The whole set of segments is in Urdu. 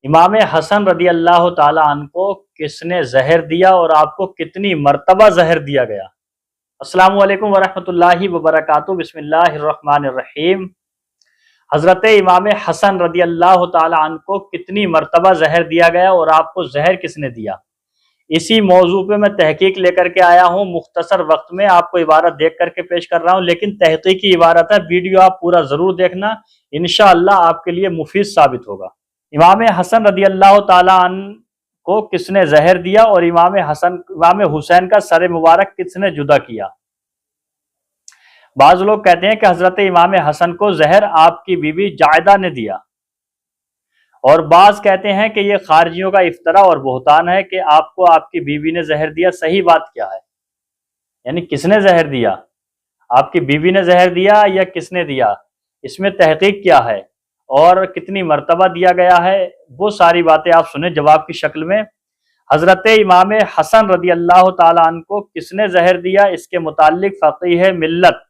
امام حسن رضی اللہ تعالی عنہ کو کس نے زہر دیا اور آپ کو کتنی مرتبہ زہر دیا گیا؟ السلام علیکم ورحمۃ اللہ وبرکاتہ۔ بسم اللہ الرحمن الرحیم۔ حضرت امام حسن رضی اللہ تعالی عنہ کو کتنی مرتبہ زہر دیا گیا اور آپ کو زہر کس نے دیا؟ اسی موضوع پہ میں تحقیق لے کر کے آیا ہوں، مختصر وقت میں آپ کو عبارت دیکھ کر کے پیش کر رہا ہوں، لیکن تحقیقی عبارت ہے، ویڈیو آپ پورا ضرور دیکھنا، انشاءاللہ آپ کے لیے مفید ثابت ہوگا۔ امام حسن رضی اللہ تعالی عنہ کو کس نے زہر دیا اور امام حسین کا سر مبارک کس نے جدا کیا؟ بعض لوگ کہتے ہیں کہ حضرت امام حسن کو زہر آپ کی بیوی جائدہ نے دیا، اور بعض کہتے ہیں کہ یہ خارجیوں کا افطرا اور بہتان ہے کہ آپ کو آپ کی بیوی نے زہر دیا۔ صحیح بات کیا ہے؟ یعنی کس نے زہر دیا؟ آپ کی بیوی نے زہر دیا یا کس نے دیا؟ اس میں تحقیق کیا ہے اور کتنی مرتبہ دیا گیا ہے، وہ ساری باتیں آپ سنیں جواب کی شکل میں۔ حضرت امام حسن رضی اللہ تعالی عنہ کو کس نے زہر دیا؟ اس کے متعلق فقیہ ملت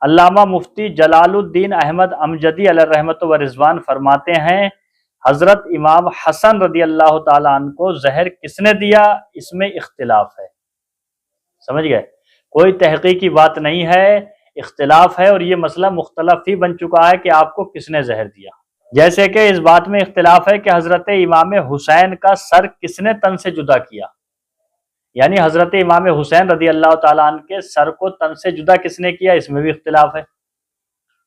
علامہ مفتی جلال الدین احمد امجدی علیہ رحمت و رضوان فرماتے ہیں، حضرت امام حسن رضی اللہ تعالی عنہ کو زہر کس نے دیا، اس میں اختلاف ہے۔ سمجھ گئے؟ کوئی تحقیقی بات نہیں ہے، اختلاف ہے، اور یہ مسئلہ مختلف ہی بن چکا ہے کہ آپ کو کس نے زہر دیا۔ جیسے کہ اس بات میں اختلاف ہے کہ حضرت امام حسین کا سر کس نے تن سے جدا کیا، یعنی حضرت امام حسین رضی اللہ تعالیٰ عنہ کے سر کو تن سے جدا کس نے کیا، اس میں بھی اختلاف ہے۔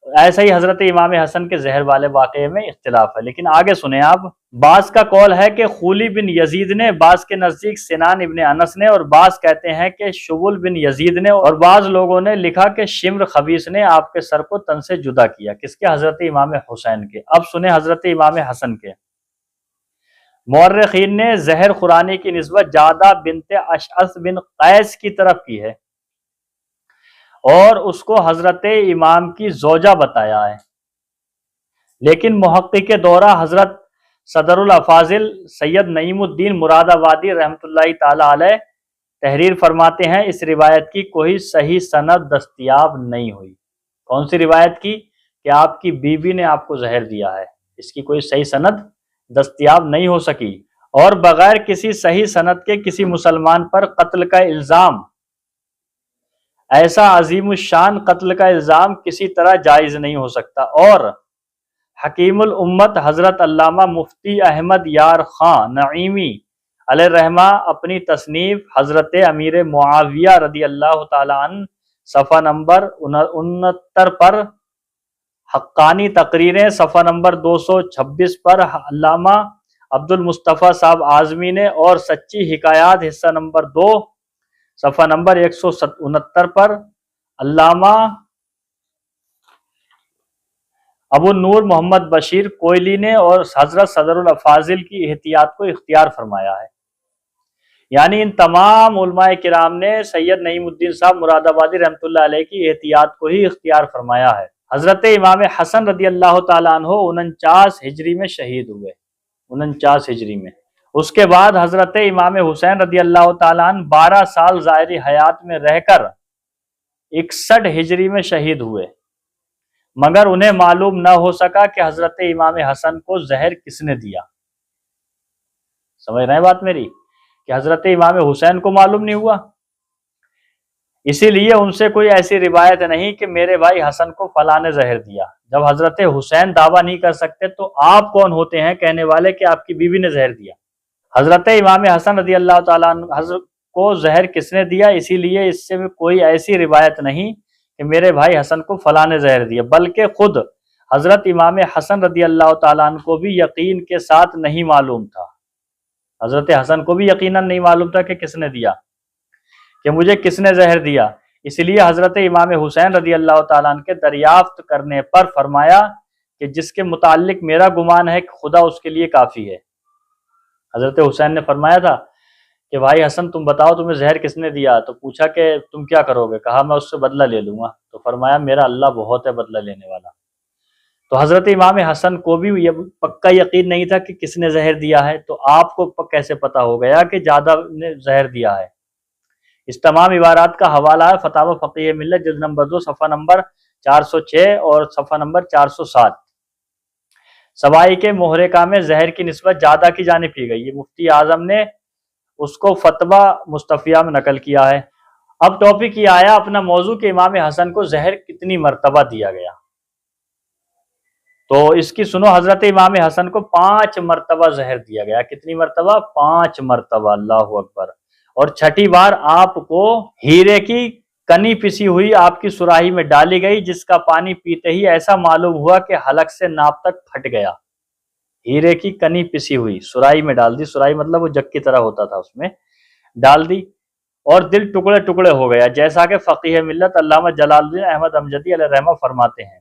ایسا ہی حضرت امام حسن کے زہر والے واقعے میں اختلاف ہے، لیکن آگے سنیں آپ۔ بعض کا قول ہے کہ خولی بن یزید نے، بعض کے نزدیک سنان ابن انس نے، اور بعض کہتے ہیں کہ شبل بن یزید نے، اور بعض لوگوں نے لکھا کہ شمر خبیث نے آپ کے سر کو تن سے جدا کیا۔ کس کے؟ حضرت امام حسین کے۔ اب سنیں حضرت امام حسن کے۔ مورخین نے زہر خورانی کی نسبت جادہ بنت اشعث بن قیس کی طرف کی ہے اور اس کو حضرت امام کی زوجہ بتایا ہے، لیکن محقق دورہ حضرت صدر الافاضل سید نعیم الدین مراد آبادی رحمۃ اللہ تعالی علیہ تحریر فرماتے ہیں، اس روایت کی کوئی صحیح سند دستیاب نہیں ہوئی۔ کون سی روایت کی؟ کہ آپ کی بیوی نے آپ کو زہر دیا ہے، اس کی کوئی صحیح سند دستیاب نہیں ہو سکی، اور بغیر کسی صحیح سند کے کسی مسلمان پر قتل کا الزام، ایسا عظیم الشان قتل کا الزام کسی طرح جائز نہیں ہو سکتا۔ اور حکیم الامت حضرت علامہ مفتی احمد یار خان نعیمی علیہ رحمہ اپنی تصنیف حضرت امیر معاویہ رضی اللہ تعالی عنہ صفحہ نمبر 69 پر، حقانی تقریریں صفحہ نمبر 226 پر علامہ عبد المصطفیٰ صاحب اعظمی نے، اور سچی حکایات حصہ نمبر 2 صفحہ نمبر 169 پر علامہ ابو نور محمد بشیر کوئلی نے اور حضرت صدر الافاضل کی احتیاط کو اختیار فرمایا ہے۔ یعنی ان تمام علماء کرام نے سید نعیم الدین صاحب مراد آبادی رحمۃ اللہ علیہ کی احتیاط کو ہی اختیار فرمایا ہے۔ حضرت امام حسن رضی اللہ تعالیٰ عنہ 49 ہجری میں شہید ہوئے، 49 ہجری میں۔ اس کے بعد حضرت امام حسین رضی اللہ تعالیٰ عنہ 12 سال ظاہری حیات میں رہ کر 61 ہجری میں شہید ہوئے، مگر انہیں معلوم نہ ہو سکا کہ حضرت امام حسن کو زہر کس نے دیا۔ سمجھ رہے ہیں بات میری؟ کہ حضرت امام حسین کو معلوم نہیں ہوا، اسی لیے ان سے کوئی ایسی روایت نہیں کہ میرے بھائی حسن کو فلاں نے زہر دیا۔ جب حضرت حسین دعویٰ نہیں کر سکتے تو آپ کون ہوتے ہیں کہنے والے کہ آپ کی بیوی نے زہر دیا؟ حضرت امام حسن رضی اللہ تعالیٰ عنہ حضرت کو زہر کس نے دیا؟ اسی لیے اس سے کوئی ایسی روایت نہیں کہ میرے بھائی حسن کو فلاں نے زہر دیا، بلکہ خود حضرت امام حسن رضی اللہ تعالیٰ عنہ کو بھی یقین کے ساتھ نہیں معلوم تھا، حضرت حسن کو بھی یقیناً نہیں معلوم تھا کہ کس نے دیا، کہ مجھے کس نے زہر دیا۔ اس لیے حضرت امام حسین رضی اللہ تعالیٰ عنہ کے دریافت کرنے پر فرمایا کہ جس کے متعلق میرا گمان ہے کہ خدا اس کے لیے کافی ہے۔ حضرت حسین نے فرمایا تھا کہ بھائی حسن تم بتاؤ تمہیں زہر کس نے دیا؟ تو پوچھا کہ تم کیا کرو گے؟ کہا میں اس سے بدلہ لے لوں گا۔ تو فرمایا میرا اللہ بہت ہے بدلہ لینے والا۔ تو حضرت امام حسن کو بھی یہ پکا یقین نہیں تھا کہ کس نے زہر دیا ہے، تو آپ کو کیسے پتا ہو گیا کہ جادہ نے زہر دیا ہے؟ اس تمام عبارات کا حوالہ ہے فتاوی فقیہ ملت جلد نمبر 2 صفحہ نمبر 406 اور صفحہ نمبر 407۔ سوائی کے محرقہ میں زہر کی نسبت زیادہ کی جانب کی گئی. یہ مفتی اعظم نے اس کو فتویٰ مستفیہ میں نقل کیا ہے. اب ٹاپک یہ آیا اپنا موضوع کہ امام حسن کو زہر کتنی مرتبہ دیا گیا. تو اس کی سنو، حضرت امام حسن کو 5 مرتبہ زہر دیا گیا. کتنی مرتبہ؟ 5 مرتبہ. اللہ اکبر. اور چھٹی بار آپ کو ہیرے کی کنی پسی ہوئی آپ کی سراہی میں ڈالی گئی، جس کا پانی پیتے ہی ایسا معلوم ہوا کہ حلق سے ناپ تک پھٹ گیا. ہیرے کی کنی پسی ہوئی سراہی میں ڈال دی. سراہی مطلب وہ جگ کی طرح ہوتا تھا، اس میں ڈال دی اور دل ٹکڑے ٹکڑے ہو گیا، جیسا کہ فقیہ ملت علامہ جلال الدین احمد امجدی علیہ رحمہ فرماتے ہیں.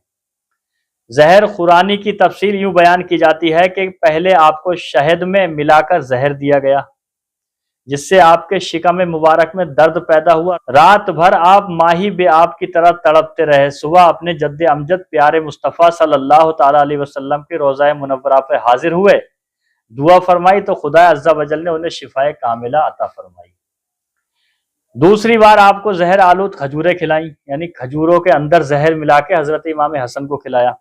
زہر خورانی کی تفصیل یوں بیان کی جاتی ہے کہ پہلے آپ کو شہد میں ملا کر زہر دیا گیا، جس سے آپ کے شکم مبارک میں درد پیدا ہوا. رات بھر آپ ماہی بے آب کی طرح تڑپتے رہے. صبح اپنے جد امجد پیارے مصطفیٰ صلی اللہ تعالیٰ علیہ وسلم کے روضہ منورہ پہ حاضر ہوئے، دعا فرمائی تو خدا عز و جل نے انہیں شفائے کاملہ عطا فرمائی. دوسری بار آپ کو زہر آلود کھجوریں کھلائیں، یعنی کھجوروں کے اندر زہر ملا کے حضرت امام حسن کو کھلایا.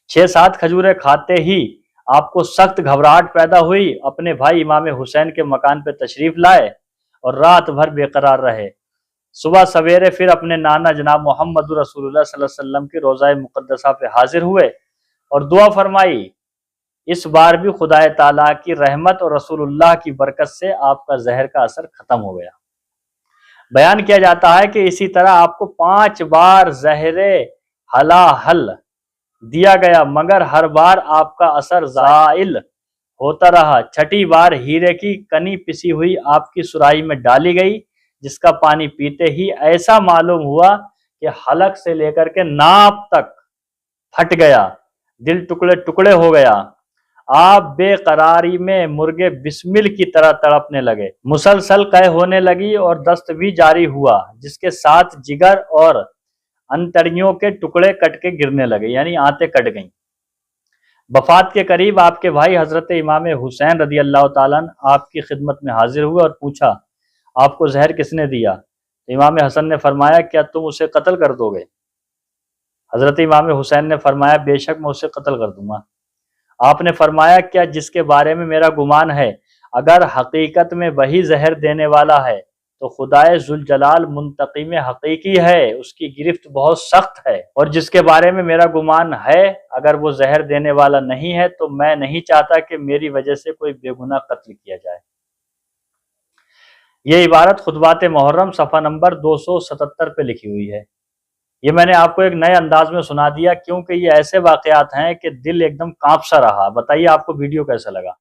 6-7 کھجوریں کھاتے ہی آپ کو سخت گھبراہٹ پیدا ہوئی. اپنے بھائی امام حسین کے مکان پہ تشریف لائے اور رات بھر بے قرار رہے. صبح سویرے پھر اپنے نانا جناب محمد رسول اللہ صلی اللہ علیہ وسلم کی روضہ مقدسہ پہ حاضر ہوئے اور دعا فرمائی. اس بار بھی خدا تعالیٰ کی رحمت اور رسول اللہ کی برکت سے آپ کا زہر کا اثر ختم ہو گیا. بیان کیا جاتا ہے کہ اسی طرح آپ کو 5 بار زہر ہلاہل دیا گیا، مگر ہر بار آپ کا اثر زائل ہوتا رہا. چھٹی بار ہیرے کی کنی پسی ہوئی آپ کی سراہی میں ڈالی گئی، جس کا پانی پیتے ہی ایسا معلوم ہوا کہ حلق سے لے کر کے ناپ تک پھٹ گیا، دل ٹکڑے ٹکڑے ہو گیا. آپ بے قراری میں مرغے بسمل کی طرح تڑپنے لگے. مسلسل قے ہونے لگی اور دست بھی جاری ہوا، جس کے ساتھ جگر اور انتڑیوں کے ٹکڑے کٹ کے گرنے لگے، یعنی آنتیں کٹ گئیں. وفات کے قریب آپ کے بھائی حضرت امام حسین رضی اللہ تعالیٰ عنہ آپ کی خدمت میں حاضر ہوئے اور پوچھا آپ کو زہر کس نے دیا؟ امام حسن نے فرمایا کیا تم اسے قتل کر دو گے؟ حضرت امام حسین نے فرمایا بے شک میں اسے قتل کر دوں گا. آپ نے فرمایا کیا جس کے بارے میں میرا گمان ہے اگر حقیقت میں وہی زہر دینے والا ہے تو خدائے ذوالجلال منتقم حقیقی ہے، اس کی گرفت بہت سخت ہے. اور جس کے بارے میں میرا گمان ہے اگر وہ زہر دینے والا نہیں ہے تو میں نہیں چاہتا کہ میری وجہ سے کوئی بے گناہ قتل کیا جائے. یہ عبارت خطبات محرم صفحہ نمبر 277 پہ لکھی ہوئی ہے. یہ میں نے آپ کو ایک نئے انداز میں سنا دیا کیونکہ یہ ایسے واقعات ہیں کہ دل ایک دم کانپ سا رہا. بتائیے آپ کو ویڈیو کیسا لگا؟